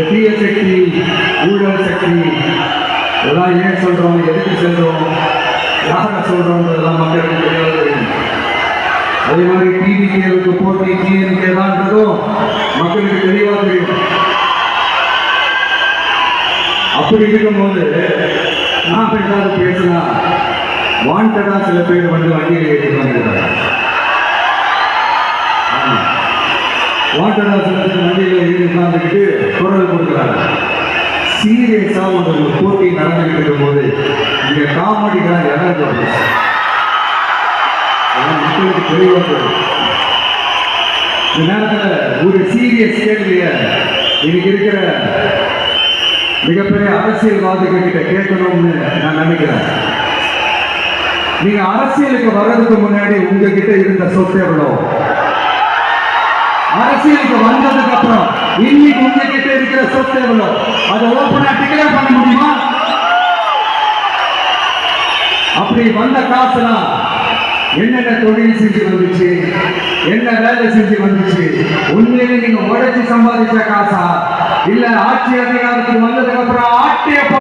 தீய சக்தி, ஊழல் சக்தி இதெல்லாம் ஏன் சொல்றோம், எதுக்கு செல்றோம், யாரை சொல்றோம்ன்றதெல்லாம் மக்களுக்கு தெரியாது. அதே மாதிரி டிவிகேவுக்கு போட்டி டிஎன்கே தான்றதும் மக்களுக்கு தெளிவாக தெரியும். அப்படி இருக்கும்போது நாம் ஏதாவது பேசினா வாண்டடா சில பேர் வந்து வண்டியில் ஏற்றிட்டு வந்துடுறாங்க. வாண்டடா சில பேர் வண்டியில் ஏறி உட்கார்ந்துக்கிட்டு குரல் கொடுக்குறாங்க. சீரியஸா ஒரு போட்டி நடந்துகிட்டு இருக்கும் போது இங்க காமெடிக்காக இடம் மக்களுக்கு தெளிவாக இந்த நேரத்தில் ஒரு சீரியஸ் கேள்விய இன்னைக்கு இருக்கிற மிகப்பெரிய அரசியல்வாதிகள் கிட்ட கேட்கணும்னு நான் நினைக்கிறேன். நீங்க அரசியலுக்கு வர்றதுக்கு முன்னாடி உங்ககிட்ட இருந்த சொத்து எவ்வளோ? அரசியலுக்கு வந்ததுக்கு அப்புறம் இன்னைக்கு உங்ககிட்ட இருக்கிற சொத்து எவ்வளோ? அதை ஓப்பனா டிக்ளேர் பண்ண முடியுமா? அப்படி வந்த காசுலாம் என்னென்ன தொழில் செஞ்சு வந்துச்சு, என்ன வேலை செஞ்சு வந்துச்சு, உண்மையிலே நீங்க உழைச்சி சம்பாதிச்ச காசா இல்ல ஆட்சி அதிகாரத்துக்கு வந்ததுக்கு அப்புறம் ஆட்டிய